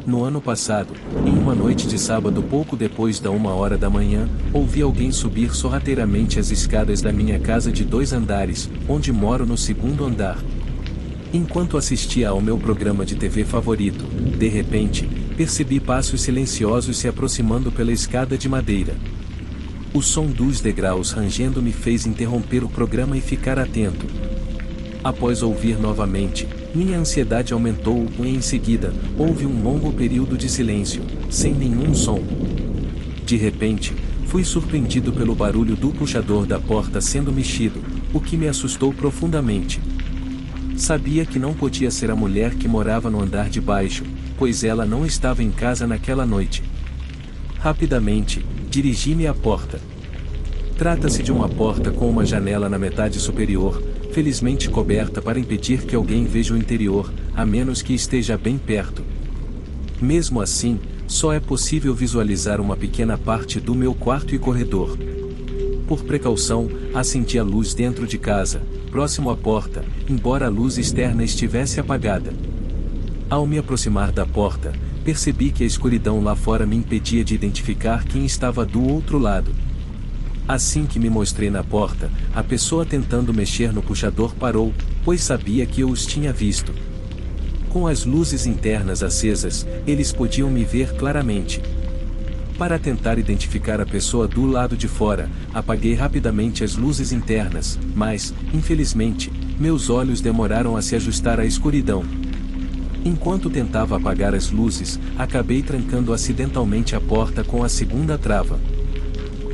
No ano passado, em uma noite de sábado pouco depois da 1 hora da manhã, ouvi alguém subir sorrateiramente as escadas da minha casa de 2 andares, onde moro no 2º andar. Enquanto assistia ao meu programa de TV favorito, de repente, percebi passos silenciosos se aproximando pela escada de madeira. O som dos degraus rangendo me fez interromper o programa e ficar atento. Após ouvir novamente, minha ansiedade aumentou e em seguida, houve um longo período de silêncio, sem nenhum som. De repente, fui surpreendido pelo barulho do puxador da porta sendo mexido, o que me assustou profundamente. Sabia que não podia ser a mulher que morava no andar de baixo, pois ela não estava em casa naquela noite. Rapidamente, dirigi-me à porta. Trata-se de uma porta com uma janela na metade superior, felizmente coberta para impedir que alguém veja o interior, a menos que esteja bem perto. Mesmo assim, só é possível visualizar uma pequena parte do meu quarto e corredor. Por precaução, acendi a luz dentro de casa, próximo à porta, embora a luz externa estivesse apagada. Ao me aproximar da porta, percebi que a escuridão lá fora me impedia de identificar quem estava do outro lado. Assim que me mostrei na porta, a pessoa tentando mexer no puxador parou, pois sabia que eu os tinha visto. Com as luzes internas acesas, eles podiam me ver claramente. Para tentar identificar a pessoa do lado de fora, apaguei rapidamente as luzes internas, mas, infelizmente, meus olhos demoraram a se ajustar à escuridão. Enquanto tentava apagar as luzes, acabei trancando acidentalmente a porta com a segunda trava.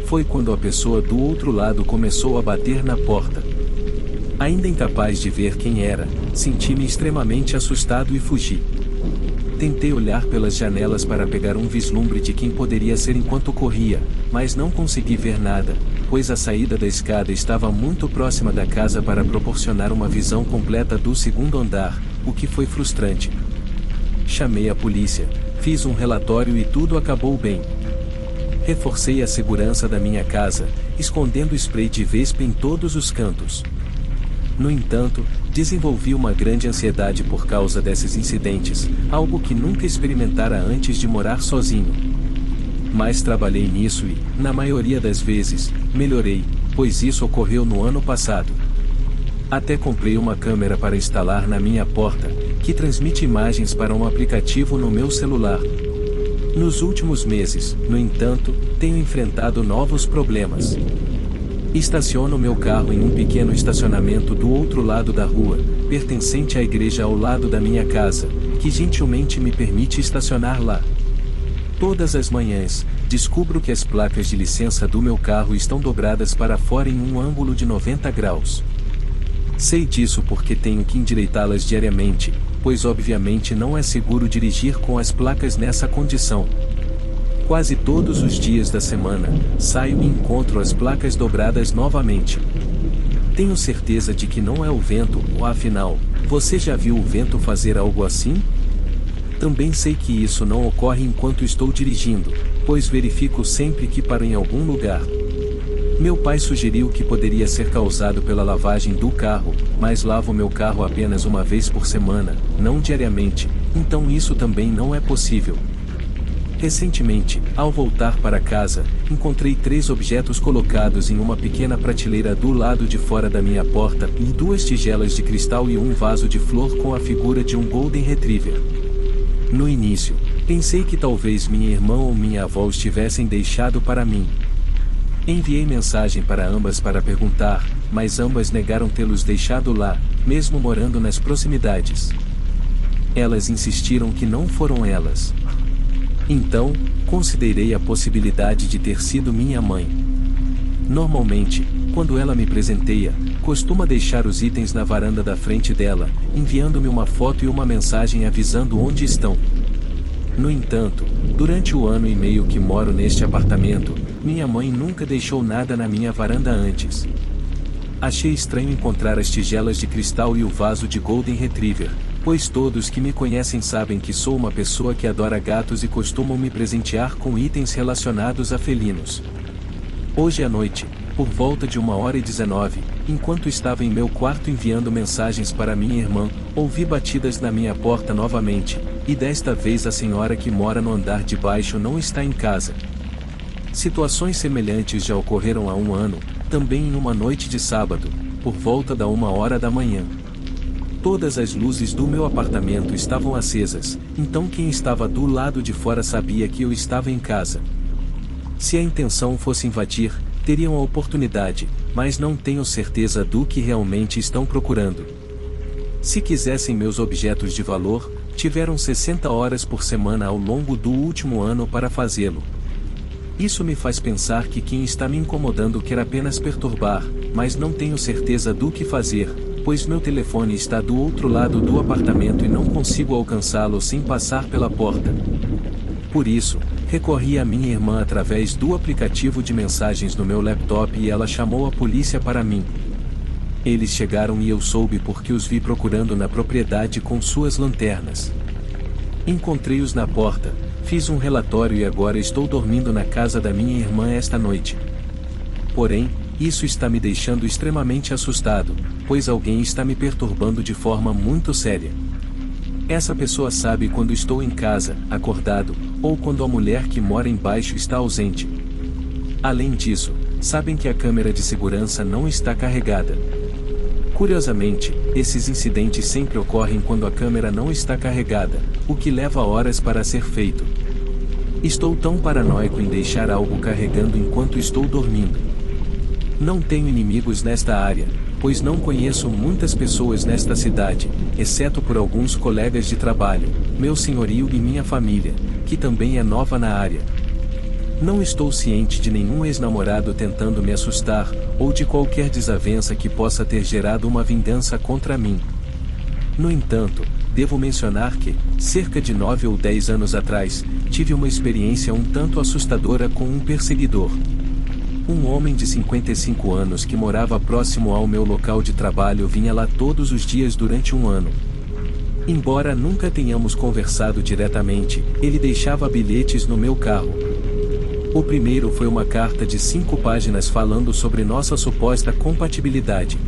Foi quando a pessoa do outro lado começou a bater na porta. Ainda incapaz de ver quem era, senti-me extremamente assustado e fugi. Tentei olhar pelas janelas para pegar um vislumbre de quem poderia ser enquanto corria, mas não consegui ver nada, pois a saída da escada estava muito próxima da casa para proporcionar uma visão completa do 2º andar, o que foi frustrante. Chamei a polícia, fiz um relatório e tudo acabou bem. Reforcei a segurança da minha casa, escondendo spray de Vespa em todos os cantos. No entanto, desenvolvi uma grande ansiedade por causa desses incidentes, algo que nunca experimentara antes de morar sozinho. Mas trabalhei nisso e, na maioria das vezes, melhorei, pois isso ocorreu no ano passado. Até comprei uma câmera para instalar na minha porta, que transmite imagens para um aplicativo no meu celular. Nos últimos meses, no entanto, tenho enfrentado novos problemas. Estaciono meu carro em um pequeno estacionamento do outro lado da rua, pertencente à igreja ao lado da minha casa, que gentilmente me permite estacionar lá. Todas as manhãs, descubro que as placas de licença do meu carro estão dobradas para fora em um ângulo de 90 graus. Sei disso porque tenho que endireitá-las diariamente, pois obviamente não é seguro dirigir com as placas nessa condição. Quase todos os dias da semana, saio e encontro as placas dobradas novamente. Tenho certeza de que não é o vento, ou afinal, você já viu o vento fazer algo assim? Também sei que isso não ocorre enquanto estou dirigindo, pois verifico sempre que paro em algum lugar. Meu pai sugeriu que poderia ser causado pela lavagem do carro, mas lavo meu carro apenas uma vez por semana, não diariamente, então isso também não é possível. Recentemente, ao voltar para casa, encontrei 3 objetos colocados em uma pequena prateleira do lado de fora da minha porta, e 2 tigelas de cristal e um vaso de flor com a figura de um Golden Retriever. No início, pensei que talvez minha irmã ou minha avó os tivessem deixado para mim. Enviei mensagem para ambas para perguntar, mas ambas negaram tê-los deixado lá, mesmo morando nas proximidades. Elas insistiram que não foram elas. Então, considerei a possibilidade de ter sido minha mãe. Normalmente, quando ela me presenteia, costuma deixar os itens na varanda da frente dela, enviando-me uma foto e uma mensagem avisando onde estão. No entanto, durante o ano e meio que moro neste apartamento, minha mãe nunca deixou nada na minha varanda antes. Achei estranho encontrar as tigelas de cristal e o vaso de Golden Retriever, pois todos que me conhecem sabem que sou uma pessoa que adora gatos e costumam me presentear com itens relacionados a felinos. Hoje à noite, por volta de 1h19, enquanto estava em meu quarto enviando mensagens para minha irmã, ouvi batidas na minha porta novamente, e desta vez a senhora que mora no andar de baixo não está em casa. Situações semelhantes já ocorreram há um ano, também em uma noite de sábado, por volta da 1h da manhã. Todas as luzes do meu apartamento estavam acesas, então quem estava do lado de fora sabia que eu estava em casa. Se a intenção fosse invadir, teriam a oportunidade, mas não tenho certeza do que realmente estão procurando. Se quisessem meus objetos de valor, tiveram 60 horas por semana ao longo do último ano para fazê-lo. Isso me faz pensar que quem está me incomodando quer apenas perturbar, mas não tenho certeza do que fazer, pois meu telefone está do outro lado do apartamento e não consigo alcançá-lo sem passar pela porta. Por isso, recorri à minha irmã através do aplicativo de mensagens no meu laptop e ela chamou a polícia para mim. Eles chegaram e eu soube porque os vi procurando na propriedade com suas lanternas. Encontrei-os na porta, fiz um relatório e agora estou dormindo na casa da minha irmã esta noite. Porém, isso está me deixando extremamente assustado, pois alguém está me perturbando de forma muito séria. Essa pessoa sabe quando estou em casa, acordado, ou quando a mulher que mora embaixo está ausente. Além disso, sabem que a câmera de segurança não está carregada. Curiosamente, esses incidentes sempre ocorrem quando a câmera não está carregada, o que leva horas para ser feito. Estou tão paranoico em deixar algo carregando enquanto estou dormindo. Não tenho inimigos nesta área, pois não conheço muitas pessoas nesta cidade, exceto por alguns colegas de trabalho, meu senhorio e minha família, que também é nova na área. Não estou ciente de nenhum ex-namorado tentando me assustar, ou de qualquer desavença que possa ter gerado uma vingança contra mim. No entanto, devo mencionar que, cerca de 9 ou 10 anos atrás, tive uma experiência um tanto assustadora com um perseguidor. Um homem de 55 anos que morava próximo ao meu local de trabalho vinha lá todos os dias durante um ano. Embora nunca tenhamos conversado diretamente, ele deixava bilhetes no meu carro. O primeiro foi uma carta de 5 páginas falando sobre nossa suposta compatibilidade.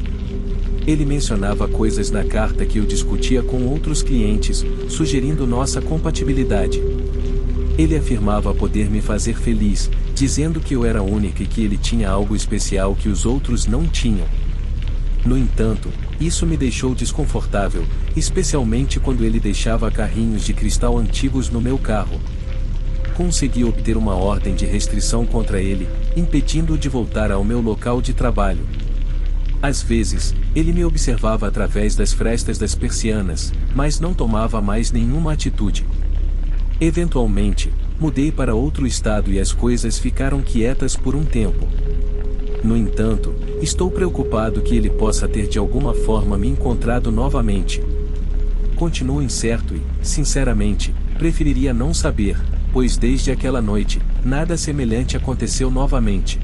Ele mencionava coisas na carta que eu discutia com outros clientes, sugerindo nossa compatibilidade. Ele afirmava poder me fazer feliz, dizendo que eu era única e que ele tinha algo especial que os outros não tinham. No entanto, isso me deixou desconfortável, especialmente quando ele deixava carrinhos de cristal antigos no meu carro. Consegui obter uma ordem de restrição contra ele, impedindo-o de voltar ao meu local de trabalho. Às vezes, ele me observava através das frestas das persianas, mas não tomava mais nenhuma atitude. Eventualmente, mudei para outro estado e as coisas ficaram quietas por um tempo. No entanto, estou preocupado que ele possa ter de alguma forma me encontrado novamente. Continuo incerto e, sinceramente, preferiria não saber, pois desde aquela noite, nada semelhante aconteceu novamente.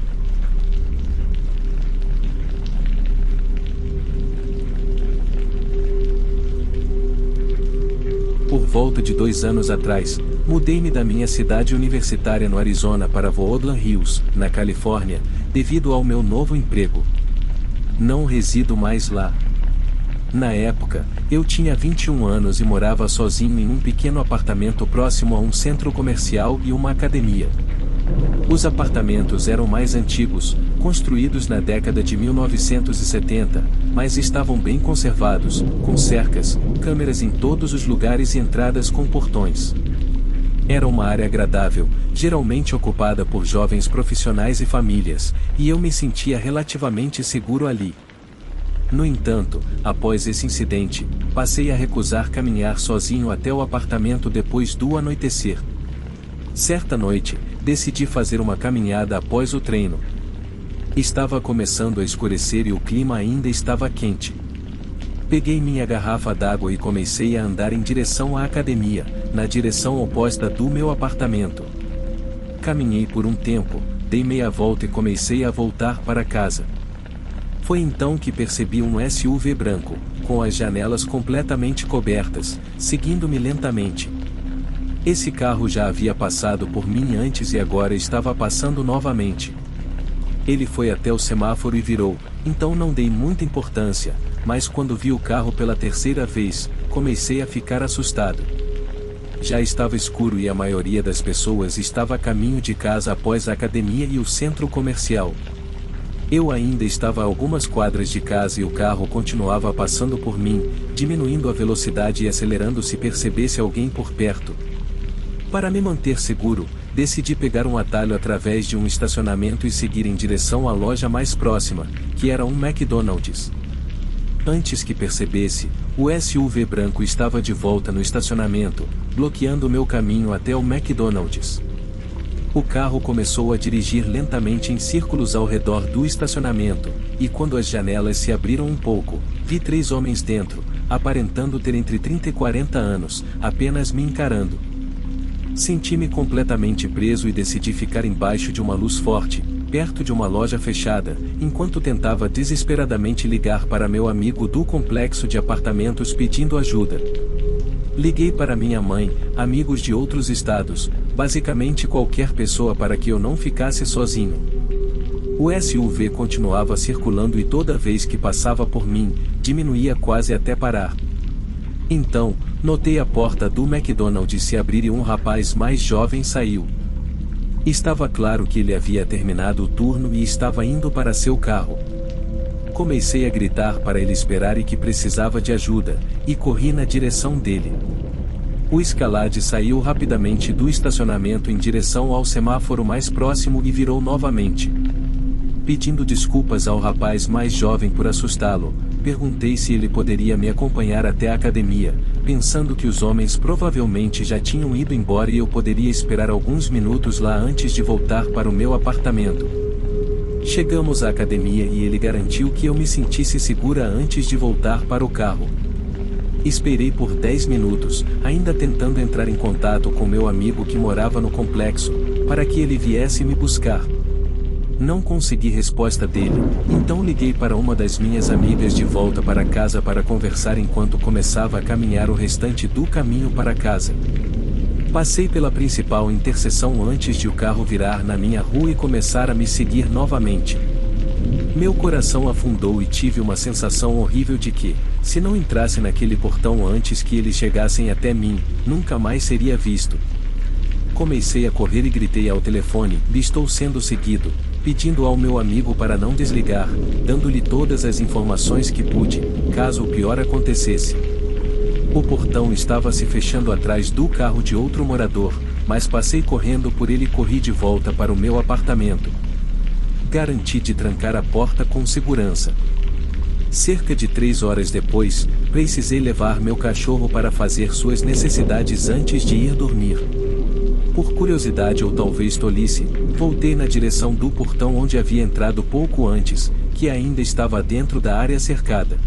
Por volta de 2 anos atrás, mudei-me da minha cidade universitária no Arizona para Woodland Hills, na Califórnia, devido ao meu novo emprego. Não resido mais lá. Na época, eu tinha 21 anos e morava sozinho em um pequeno apartamento próximo a um centro comercial e uma academia. Os apartamentos eram mais antigos, construídos na década de 1970, mas estavam bem conservados, com cercas, câmeras em todos os lugares e entradas com portões. Era uma área agradável, geralmente ocupada por jovens profissionais e famílias, e eu me sentia relativamente seguro ali. No entanto, após esse incidente, passei a recusar caminhar sozinho até o apartamento depois do anoitecer. Certa noite, decidi fazer uma caminhada após o treino. Estava começando a escurecer e o clima ainda estava quente. Peguei minha garrafa d'água e comecei a andar em direção à academia, na direção oposta do meu apartamento. Caminhei por um tempo, dei meia volta e comecei a voltar para casa. Foi então que percebi um SUV branco, com as janelas completamente cobertas, seguindo-me lentamente. Esse carro já havia passado por mim antes e agora estava passando novamente. Ele foi até o semáforo e virou, então não dei muita importância, mas quando vi o carro pela terceira vez, comecei a ficar assustado. Já estava escuro e a maioria das pessoas estava a caminho de casa após a academia e o centro comercial. Eu ainda estava a algumas quadras de casa e o carro continuava passando por mim, diminuindo a velocidade e acelerando se percebesse alguém por perto. Para me manter seguro, decidi pegar um atalho através de um estacionamento e seguir em direção à loja mais próxima, que era um McDonald's. Antes que percebesse, o SUV branco estava de volta no estacionamento, bloqueando meu caminho até o McDonald's. O carro começou a dirigir lentamente em círculos ao redor do estacionamento, e quando as janelas se abriram um pouco, vi 3 homens dentro, aparentando ter entre 30 e 40 anos, apenas me encarando. Senti-me completamente preso e decidi ficar embaixo de uma luz forte, perto de uma loja fechada, enquanto tentava desesperadamente ligar para meu amigo do complexo de apartamentos pedindo ajuda. Liguei para minha mãe, amigos de outros estados, basicamente qualquer pessoa para que eu não ficasse sozinho. O SUV continuava circulando e toda vez que passava por mim, diminuía quase até parar. Então, notei a porta do McDonald's se abrir e um rapaz mais jovem saiu. Estava claro que ele havia terminado o turno e estava indo para seu carro. Comecei a gritar para ele esperar e que precisava de ajuda, e corri na direção dele. O Escalade saiu rapidamente do estacionamento em direção ao semáforo mais próximo e virou novamente. Pedindo desculpas ao rapaz mais jovem por assustá-lo, perguntei se ele poderia me acompanhar até a academia, pensando que os homens provavelmente já tinham ido embora e eu poderia esperar alguns minutos lá antes de voltar para o meu apartamento. Chegamos à academia e ele garantiu que eu me sentisse segura antes de voltar para o carro. Esperei por 10 minutos, ainda tentando entrar em contato com meu amigo que morava no complexo, para que ele viesse me buscar. Não consegui resposta dele, então liguei para uma das minhas amigas de volta para casa para conversar enquanto começava a caminhar o restante do caminho para casa. Passei pela principal interseção antes de o carro virar na minha rua e começar a me seguir novamente. Meu coração afundou e tive uma sensação horrível de que, se não entrasse naquele portão antes que eles chegassem até mim, nunca mais seria visto. Comecei a correr e gritei ao telefone: "Estou sendo seguido", pedindo ao meu amigo para não desligar, dando-lhe todas as informações que pude, caso o pior acontecesse. O portão estava se fechando atrás do carro de outro morador, mas passei correndo por ele e corri de volta para o meu apartamento. Garanti de trancar a porta com segurança. Cerca de 3 horas depois, precisei levar meu cachorro para fazer suas necessidades antes de ir dormir. Por curiosidade ou talvez tolice, voltei na direção do portão onde havia entrado pouco antes, que ainda estava dentro da área cercada.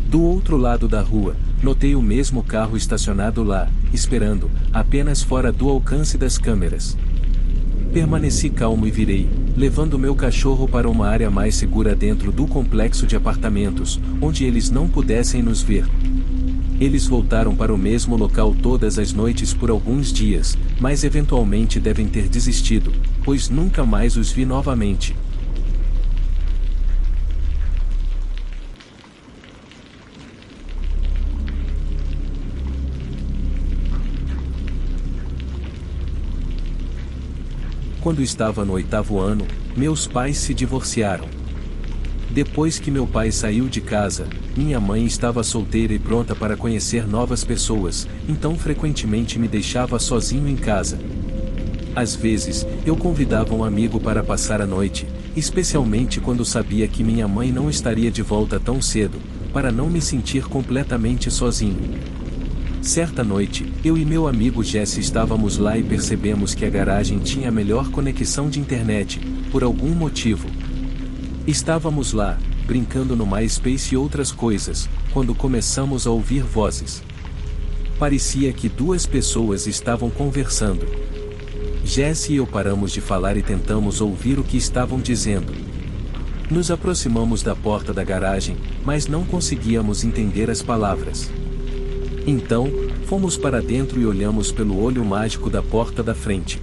Do outro lado da rua, notei o mesmo carro estacionado lá, esperando, apenas fora do alcance das câmeras. Permaneci calmo e virei, levando meu cachorro para uma área mais segura dentro do complexo de apartamentos, onde eles não pudessem nos ver. Eles voltaram para o mesmo local todas as noites por alguns dias, mas eventualmente devem ter desistido, pois nunca mais os vi novamente. Quando estava no 8º ano, meus pais se divorciaram. Depois que meu pai saiu de casa, minha mãe estava solteira e pronta para conhecer novas pessoas, então frequentemente me deixava sozinho em casa. Às vezes, eu convidava um amigo para passar a noite, especialmente quando sabia que minha mãe não estaria de volta tão cedo, para não me sentir completamente sozinho. Certa noite, eu e meu amigo Jesse estávamos lá e percebemos que a garagem tinha a melhor conexão de internet, por algum motivo. Estávamos lá, brincando no MySpace e outras coisas, quando começamos a ouvir vozes. Parecia que 2 pessoas estavam conversando. Jesse e eu paramos de falar e tentamos ouvir o que estavam dizendo. Nos aproximamos da porta da garagem, mas não conseguíamos entender as palavras. Então, fomos para dentro e olhamos pelo olho mágico da porta da frente.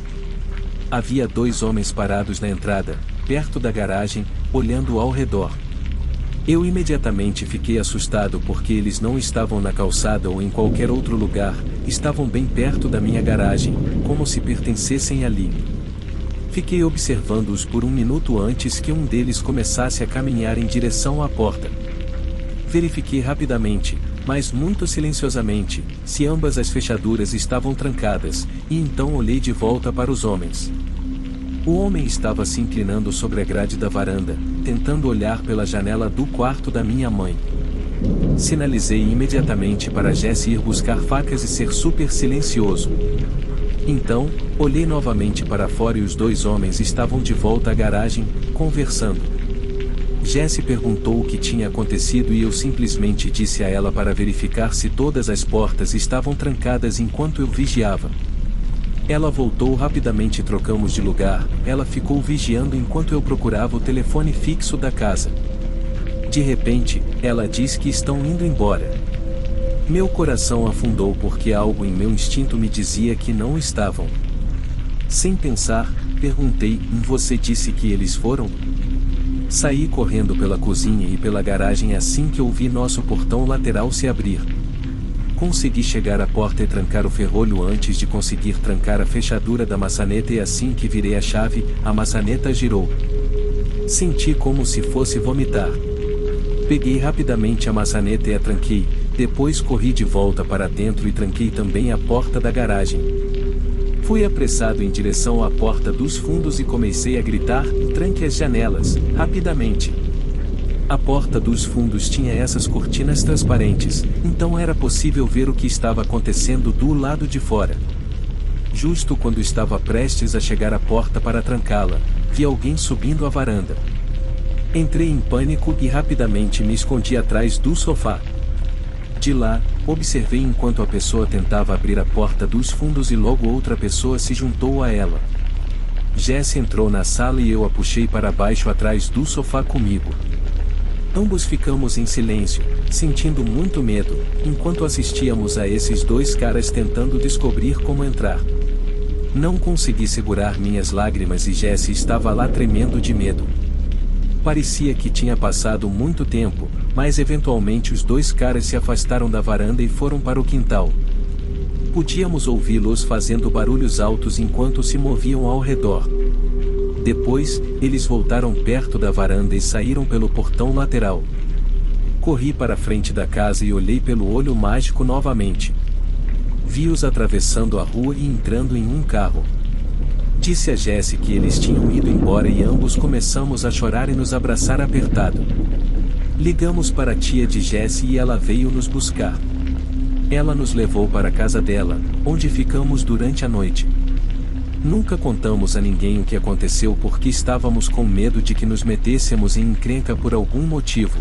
Havia 2 homens parados na entrada, perto da garagem, olhando ao redor. Eu imediatamente fiquei assustado porque eles não estavam na calçada ou em qualquer outro lugar, estavam bem perto da minha garagem, como se pertencessem ali. Fiquei observando-os por um minuto antes que um deles começasse a caminhar em direção à porta. Verifiquei rapidamente, mas muito silenciosamente, se ambas as fechaduras estavam trancadas, e então olhei de volta para os homens. O homem estava se inclinando sobre a grade da varanda, tentando olhar pela janela do quarto da minha mãe. Sinalizei imediatamente para Jesse ir buscar facas e ser super silencioso. Então, olhei novamente para fora e os dois homens estavam de volta à garagem, conversando. Jesse perguntou o que tinha acontecido e eu simplesmente disse a ela para verificar se todas as portas estavam trancadas enquanto eu vigiava. Ela voltou rapidamente e trocamos de lugar, ela ficou vigiando enquanto eu procurava o telefone fixo da casa. De repente, ela diz que estão indo embora. Meu coração afundou porque algo em meu instinto me dizia que não estavam. Sem pensar, perguntei: você disse que eles foram? Saí correndo pela cozinha e pela garagem assim que ouvi nosso portão lateral se abrir. Consegui chegar à porta e trancar o ferrolho antes de conseguir trancar a fechadura da maçaneta e assim que virei a chave, a maçaneta girou. Senti como se fosse vomitar. Peguei rapidamente a maçaneta e a tranquei, depois corri de volta para dentro e tranquei também a porta da garagem. Fui apressado em direção à porta dos fundos e comecei a gritar: tranque as janelas, rapidamente. A porta dos fundos tinha essas cortinas transparentes, então era possível ver o que estava acontecendo do lado de fora. Justo quando estava prestes a chegar à porta para trancá-la, vi alguém subindo a varanda. Entrei em pânico e rapidamente me escondi atrás do sofá. De lá, observei enquanto a pessoa tentava abrir a porta dos fundos e logo outra pessoa se juntou a ela. Jesse entrou na sala e eu a puxei para baixo atrás do sofá comigo. Ambos ficamos em silêncio, sentindo muito medo, enquanto assistíamos a esses dois caras tentando descobrir como entrar. Não consegui segurar minhas lágrimas e Jesse estava lá tremendo de medo. Parecia que tinha passado muito tempo, mas eventualmente os dois caras se afastaram da varanda e foram para o quintal. Podíamos ouvi-los fazendo barulhos altos enquanto se moviam ao redor. Depois, eles voltaram perto da varanda e saíram pelo portão lateral. Corri para a frente da casa e olhei pelo olho mágico novamente. Vi-os atravessando a rua e entrando em um carro. Disse a Jesse que eles tinham ido embora e ambos começamos a chorar e nos abraçar apertado. Ligamos para a tia de Jesse e ela veio nos buscar. Ela nos levou para a casa dela, onde ficamos durante a noite. Nunca contamos a ninguém o que aconteceu porque estávamos com medo de que nos metêssemos em encrenca por algum motivo.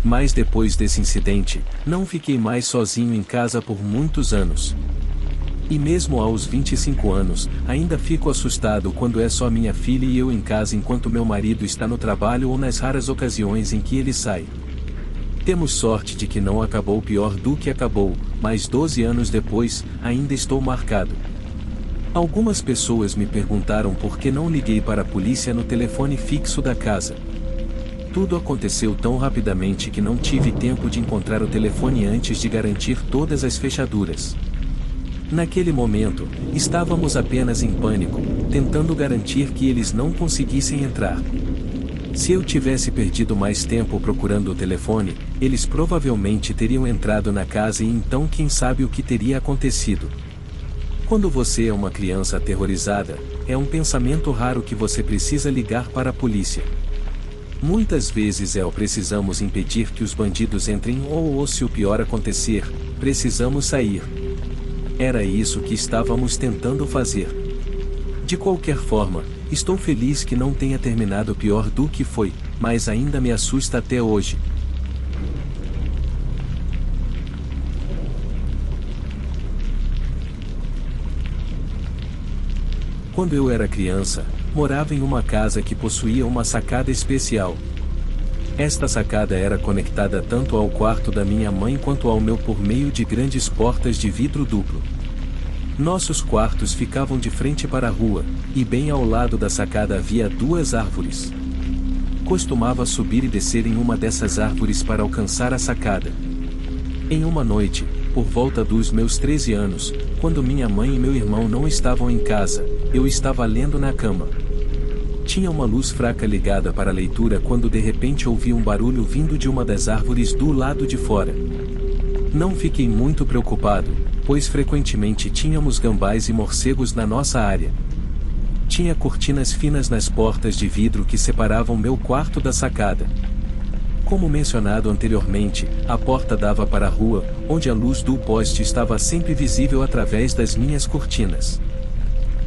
Mas depois desse incidente, não fiquei mais sozinho em casa por muitos anos. E mesmo aos 25 anos, ainda fico assustado quando é só minha filha e eu em casa enquanto meu marido está no trabalho ou nas raras ocasiões em que ele sai. Temos sorte de que não acabou pior do que acabou, mas 12 anos depois, ainda estou marcado. Algumas pessoas me perguntaram por que não liguei para a polícia no telefone fixo da casa. Tudo aconteceu tão rapidamente que não tive tempo de encontrar o telefone antes de garantir todas as fechaduras. Naquele momento, estávamos apenas em pânico, tentando garantir que eles não conseguissem entrar. Se eu tivesse perdido mais tempo procurando o telefone, eles provavelmente teriam entrado na casa e então quem sabe o que teria acontecido. Quando você é uma criança aterrorizada, é um pensamento raro que você precisa ligar para a polícia. Muitas vezes precisamos impedir que os bandidos entrem ou se o pior acontecer, precisamos sair. Era isso que estávamos tentando fazer. De qualquer forma, estou feliz que não tenha terminado pior do que foi, mas ainda me assusta até hoje. Quando eu era criança, morava em uma casa que possuía uma sacada especial. Esta sacada era conectada tanto ao quarto da minha mãe quanto ao meu por meio de grandes portas de vidro duplo. Nossos quartos ficavam de frente para a rua, e bem ao lado da sacada havia 2 árvores. Costumava subir e descer em uma dessas árvores para alcançar a sacada. Em uma noite, por volta dos meus 13 anos, quando minha mãe e meu irmão não estavam em casa, eu estava lendo na cama. Tinha uma luz fraca ligada para a leitura quando de repente ouvi um barulho vindo de uma das árvores do lado de fora. Não fiquei muito preocupado, pois frequentemente tínhamos gambás e morcegos na nossa área. Tinha cortinas finas nas portas de vidro que separavam meu quarto da sacada. Como mencionado anteriormente, a porta dava para a rua, onde a luz do poste estava sempre visível através das minhas cortinas.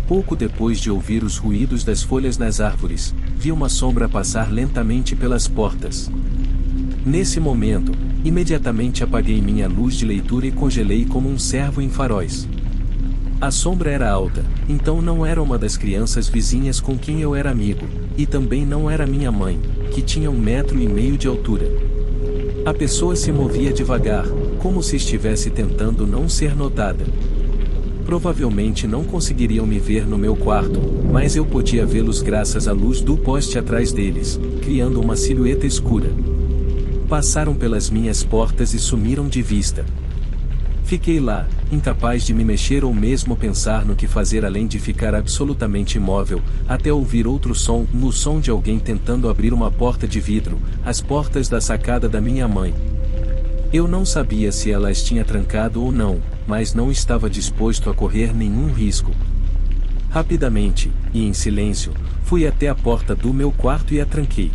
Pouco depois de ouvir os ruídos das folhas nas árvores, vi uma sombra passar lentamente pelas portas. Nesse momento, imediatamente apaguei minha luz de leitura e congelei como um cervo em faróis. A sombra era alta, então não era uma das crianças vizinhas com quem eu era amigo, e também não era minha mãe, que tinha 1,5 metros de altura. A pessoa se movia devagar, como se estivesse tentando não ser notada. Provavelmente não conseguiriam me ver no meu quarto, mas eu podia vê-los graças à luz do poste atrás deles, criando uma silhueta escura. Passaram pelas minhas portas e sumiram de vista. Fiquei lá, incapaz de me mexer ou mesmo pensar no que fazer além de ficar absolutamente imóvel, até ouvir outro som, no som de alguém tentando abrir uma porta de vidro, as portas da sacada da minha mãe. Eu não sabia se ela as tinha trancado ou não, mas não estava disposto a correr nenhum risco. Rapidamente, e em silêncio, fui até a porta do meu quarto e a tranquei.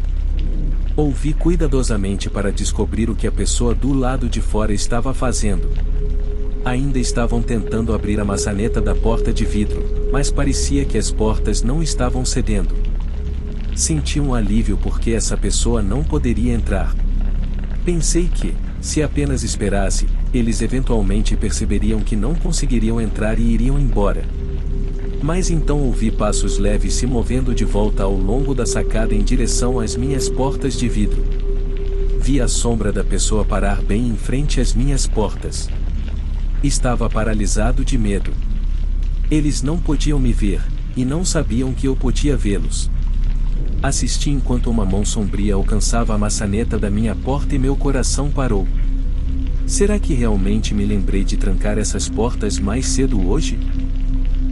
Ouvi cuidadosamente para descobrir o que a pessoa do lado de fora estava fazendo. Ainda estavam tentando abrir a maçaneta da porta de vidro, mas parecia que as portas não estavam cedendo. Senti um alívio porque essa pessoa não poderia entrar. Pensei que, se apenas esperasse, eles eventualmente perceberiam que não conseguiriam entrar e iriam embora. Mas então ouvi passos leves se movendo de volta ao longo da sacada em direção às minhas portas de vidro. Vi a sombra da pessoa parar bem em frente às minhas portas. Estava paralisado de medo. Eles não podiam me ver, e não sabiam que eu podia vê-los. Assisti enquanto uma mão sombria alcançava a maçaneta da minha porta e meu coração parou. Será que realmente me lembrei de trancar essas portas mais cedo hoje?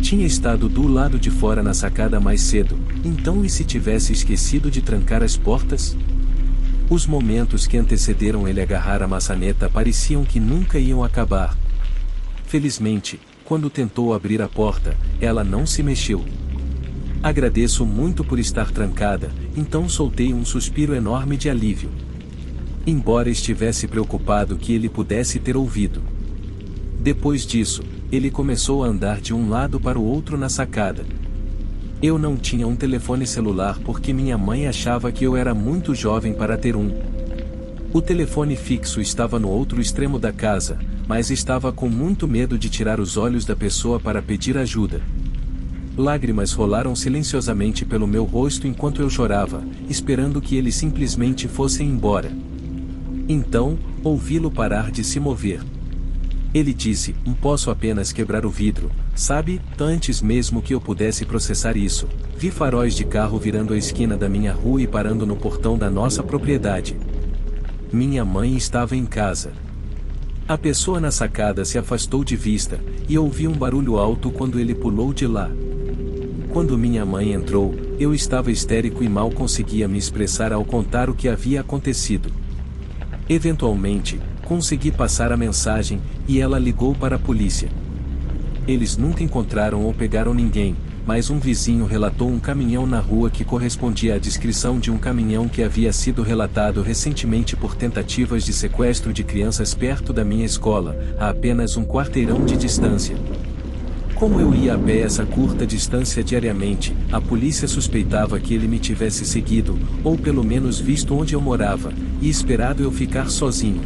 Tinha estado do lado de fora na sacada mais cedo, então e se tivesse esquecido de trancar as portas? Os momentos que antecederam ele agarrar a maçaneta pareciam que nunca iam acabar. Felizmente, quando tentou abrir a porta, ela não se mexeu. Agradeço muito por estar trancada, então soltei um suspiro enorme de alívio. Embora estivesse preocupado que ele pudesse ter ouvido. Depois disso, ele começou a andar de um lado para o outro na sacada. Eu não tinha um telefone celular porque minha mãe achava que eu era muito jovem para ter um. O telefone fixo estava no outro extremo da casa, mas estava com muito medo de tirar os olhos da pessoa para pedir ajuda. Lágrimas rolaram silenciosamente pelo meu rosto enquanto eu chorava, esperando que eles simplesmente fossem embora. Então, ouvi-lo parar de se mover. Ele disse, posso apenas quebrar o vidro, sabe? Antes mesmo que eu pudesse processar isso, vi faróis de carro virando a esquina da minha rua e parando no portão da nossa propriedade. Minha mãe estava em casa. A pessoa na sacada se afastou de vista, e ouvi um barulho alto quando ele pulou de lá. Quando minha mãe entrou, eu estava histérico e mal conseguia me expressar ao contar o que havia acontecido. Eventualmente, consegui passar a mensagem, e ela ligou para a polícia. Eles nunca encontraram ou pegaram ninguém, mas um vizinho relatou um caminhão na rua que correspondia à descrição de um caminhão que havia sido relatado recentemente por tentativas de sequestro de crianças perto da minha escola, a apenas um quarteirão de distância. Como eu ia a pé essa curta distância diariamente, a polícia suspeitava que ele me tivesse seguido, ou pelo menos visto onde eu morava, e esperado eu ficar sozinho.